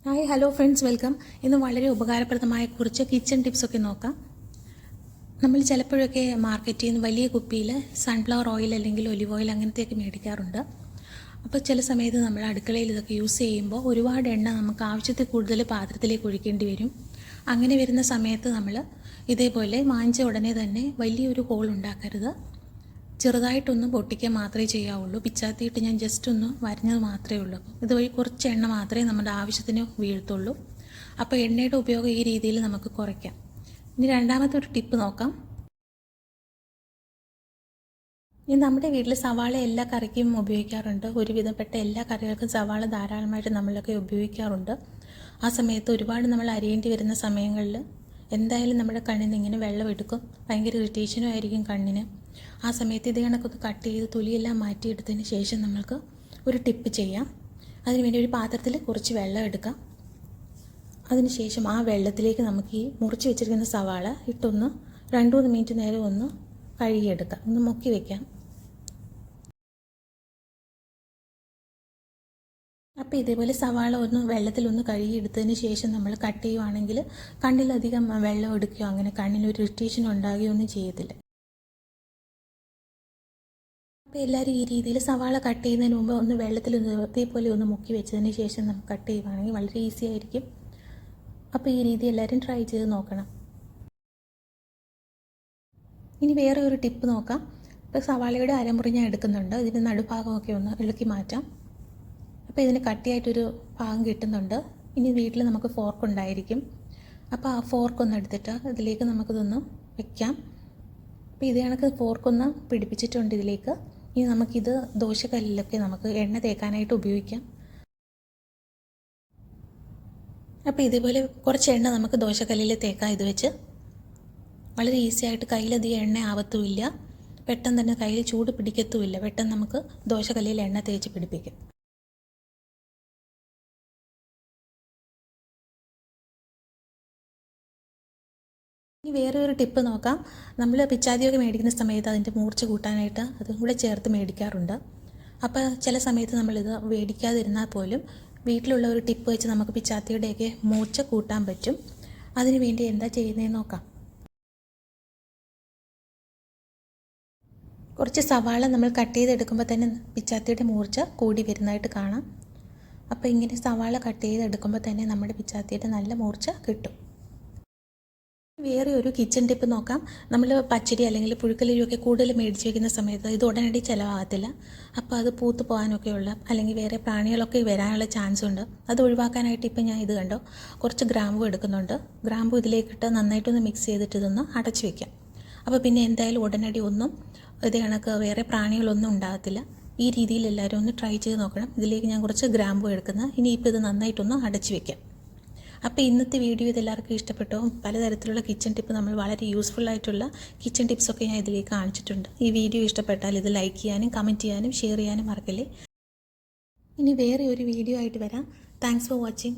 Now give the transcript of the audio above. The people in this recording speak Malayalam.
Hi hello friends, welcome. ഇന്ന് വളരെ ഉപകാരപ്രദമായ കുറച്ച് കിച്ചൺ ടിപ്സൊക്കെ നോക്കാം. നമ്മൾ ചിലപ്പോഴൊക്കെ മാർക്കറ്റിൽ നിന്ന് വലിയ കുപ്പിയിൽ സൺഫ്ലവർ ഓയിൽ അല്ലെങ്കിൽ ഒലിവ് ഓയിൽ അങ്ങനത്തെയൊക്കെ മേടിക്കാറുണ്ട്. അപ്പോൾ ചില സമയത്ത് നമ്മൾ അടുക്കളയിൽ ഇതൊക്കെ യൂസ് ചെയ്യുമ്പോൾ ഒരുപാട് എണ്ണ നമുക്ക് ആവശ്യത്തിൽ കൂടുതൽ പാത്രത്തിലേക്ക് ഒഴിക്കേണ്ടി വരും. അങ്ങനെ വരുന്ന സമയത്ത് നമ്മൾ ഇതേപോലെ വാങ്ങിച്ച ഉടനെ തന്നെ വലിയൊരു ഹോൾ ഉണ്ടാക്കരുത്. ചെറുതായിട്ടൊന്ന് പൊട്ടിക്കുക മാത്രമേ ചെയ്യാവുള്ളൂ. പിച്ചാത്തിയിട്ട് ഞാൻ ജസ്റ്റ് ഒന്ന് വരഞ്ഞത് മാത്രമേ ഉള്ളൂ. ഇതുവഴി കുറച്ച് എണ്ണ മാത്രമേ നമ്മുടെ ആവശ്യത്തിന് വീഴത്തുള്ളൂ. അപ്പോൾ എണ്ണയുടെ ഉപയോഗം ഈ രീതിയിൽ നമുക്ക് കുറയ്ക്കാം. ഇനി രണ്ടാമത്തെ ഒരു ടിപ്പ് നോക്കാം. ഇനി നമ്മുടെ വീട്ടിൽ സവാള എല്ലാ കറിക്കും ഉപയോഗിക്കാറുണ്ട്. ഒരുവിധപ്പെട്ട എല്ലാ കറികൾക്കും സവാള ധാരാളമായിട്ട് നമ്മളൊക്കെ ഉപയോഗിക്കാറുണ്ട്. ആ സമയത്ത് ഒരുപാട് നമ്മൾ അരിയേണ്ടി വരുന്ന സമയങ്ങളിൽ എന്തായാലും നമ്മുടെ കണ്ണിൽ നിന്ന് ഇങ്ങനെ വെള്ളം എടുക്കും. ഭയങ്കര ഇറിറ്റേഷനും ആയിരിക്കും കണ്ണിന്. ആ സമയത്ത് ഇത് കണക്കൊന്ന് കട്ട് ചെയ്ത് തൊലിയെല്ലാം മാറ്റിയെടുത്തതിന് ശേഷം നമ്മൾക്ക് ഒരു ടിപ്പ് ചെയ്യാം. അതിനുവേണ്ടി ഒരു പാത്രത്തിൽ കുറച്ച് വെള്ളം എടുക്കാം. അതിനുശേഷം ആ വെള്ളത്തിലേക്ക് നമുക്ക് ഈ മുറിച്ച് വെച്ചിരിക്കുന്ന സവാള ഇട്ടൊന്ന് 2-3 മിനിറ്റ് നേരം ഒന്ന് കഴുകിയെടുക്കാം. ഒന്ന് മുക്കി വയ്ക്കാം. അപ്പോൾ ഇതേപോലെ സവാള ഒന്ന് വെള്ളത്തിലൊന്ന് കഴുകിയെടുത്തതിന് ശേഷം നമ്മൾ കട്ട് ചെയ്യുവാണെങ്കിൽ കണ്ണിലധികം വെള്ളം എടുക്കുകയോ അങ്ങനെ കണ്ണിനൊരു ഇറിറ്റേഷൻ ഉണ്ടാകുകയോ ഒന്നും ചെയ്യത്തില്ല. അപ്പോൾ എല്ലാവരും ഈ രീതിയിൽ സവാള കട്ട് ചെയ്യുന്നതിന് മുമ്പ് ഒന്ന് വെള്ളത്തിൽ ഇതേപോലെ ഒന്ന് മുക്കി വെച്ചതിന് ശേഷം നമുക്ക് കട്ട് ചെയ്യുവാണെങ്കിൽ വളരെ ഈസി ആയിരിക്കും. അപ്പോൾ ഈ രീതി എല്ലാവരും ട്രൈ ചെയ്ത് നോക്കണം. ഇനി വേറെ ഒരു ടിപ്പ് നോക്കാം. ഇപ്പോൾ സവാളയുടെ അരമുറി ഞാൻ എടുക്കുന്നുണ്ട്. ഇതിൻ്റെ നടുഭാഗമൊക്കെ ഒന്ന് ഇളക്കി മാറ്റാം. അപ്പോൾ ഇതിന് കട്ടിയായിട്ടൊരു ഭാഗം കിട്ടുന്നുണ്ട്. ഇനി വീട്ടിൽ നമുക്ക് ഫോർക്ക് ഉണ്ടായിരിക്കും. അപ്പോൾ ആ ഫോർക്കൊന്ന് എടുത്തിട്ട് ഇതിലേക്ക് നമുക്കിതൊന്ന് വയ്ക്കാം. അപ്പോൾ ഇത് കണക്ക് ഫോർക്കൊന്ന് പിടിപ്പിച്ചിട്ടുണ്ട് ഇതിലേക്ക്. ഇനി നമുക്കിത് ദോശക്കല്ലിലൊക്കെ നമുക്ക് എണ്ണ തേക്കാനായിട്ട് ഉപയോഗിക്കാം. അപ്പോൾ ഇതേപോലെ കുറച്ച് എണ്ണ നമുക്ക് ദോശക്കല്ലിൽ തേക്കാം. ഇത് വെച്ച് വളരെ ഈസി ആയിട്ട് കയ്യിലധികം എണ്ണ ആവത്തുമില്ല. പെട്ടെന്ന് തന്നെ കയ്യിൽ ചൂട് പിടിക്കത്തുമില്ല. പെട്ടെന്ന് നമുക്ക് ദോശക്കല്ലിൽ എണ്ണ തേച്ച് പിടിപ്പിക്കാം. ഇനി വേറെ ഒരു ടിപ്പ് നോക്കാം. നമ്മൾ പിച്ചാത്തിയൊക്കെ മേടിക്കുന്ന സമയത്ത് അതിൻ്റെ മൂർച്ച കൂട്ടാനായിട്ട് അതും കൂടെ ചേർത്ത് മേടിക്കാറുണ്ട്. അപ്പോൾ ചില സമയത്ത് നമ്മളിത് മേടിക്കാതിരുന്നാൽ പോലും വീട്ടിലുള്ള ഒരു ടിപ്പ് വെച്ച് നമുക്ക് പിച്ചാത്തിയുടെയൊക്കെ മൂർച്ച കൂട്ടാൻ പറ്റും. അതിന് വേണ്ടി എന്താ ചെയ്യുന്നതെന്ന് നോക്കാം. കുറച്ച് സവാള നമ്മൾ കട്ട് ചെയ്തെടുക്കുമ്പോൾ തന്നെ പിച്ചാത്തിയുടെ മൂർച്ച കൂടി വരുന്നതായിട്ട് കാണാം. അപ്പോൾ ഇങ്ങനെ സവാള കട്ട് ചെയ്തെടുക്കുമ്പോൾ തന്നെ നമ്മുടെ പിച്ചാത്തിയുടെ നല്ല മൂർച്ച കിട്ടും. വേറെ ഒരു കിച്ചൺ ടിപ്പ് നോക്കാം. നമ്മൾ പച്ചരി അല്ലെങ്കിൽ പുഴുക്കലരിയൊക്കെ കൂടുതൽ മേടിച്ച് വയ്ക്കുന്ന സമയത്ത് ഇത് ഉടനടി ചിലവാകത്തില്ല. അപ്പോൾ അത് പൂത്ത് പോകാനൊക്കെയുള്ള അല്ലെങ്കിൽ വേറെ പ്രാണികളൊക്കെ വരാനുള്ള ചാൻസ് ഉണ്ട്. അത് ഒഴിവാക്കാനായിട്ട് ഇപ്പോൾ ഞാൻ ഇത് കണ്ടോ കുറച്ച് ഗ്രാമ്പു എടുക്കുന്നുണ്ട്. ഗ്രാമ്പു ഇതിലേക്കിട്ട് നന്നായിട്ടൊന്ന് മിക്സ് ചെയ്തിട്ട് ഇതൊന്ന് അടച്ചു വയ്ക്കാം. അപ്പോൾ പിന്നെ എന്തായാലും ഉടനടി ഒന്നും ഇത് കണക്ക് വേറെ പ്രാണികളൊന്നും ഉണ്ടാകത്തില്ല. ഈ രീതിയിൽ എല്ലാവരും ഒന്ന് ട്രൈ ചെയ്ത് നോക്കണം. ഇതിലേക്ക് ഞാൻ കുറച്ച് ഗ്രാമ്പു എടുക്കുന്നത്. ഇനിയിപ്പോൾ ഇത് നന്നായിട്ടൊന്ന് അടച്ചു വയ്ക്കാം. അപ്പോൾ ഇന്നത്തെ വീഡിയോ ഇതെല്ലാവർക്കും ഇഷ്ടപ്പെട്ടോ? പലതരത്തിലുള്ള കിച്ചൺ ടിപ്പ് നമ്മൾ വളരെ യൂസ്ഫുൾ ആയിട്ടുള്ള കിച്ചൺ ടിപ്സൊക്കെ ഞാൻ ഇതിലേക്ക് കാണിച്ചിട്ടുണ്ട്. ഈ വീഡിയോ ഇഷ്ടപ്പെട്ടാൽ ഇത് ലൈക്ക് ചെയ്യാനും കമൻറ്റ് ചെയ്യാനും ഷെയർ ചെയ്യാനും മറക്കല്ലേ. ഇനി വേറെ ഒരു വീഡിയോ ആയിട്ട് വരാം. Thanks for watching.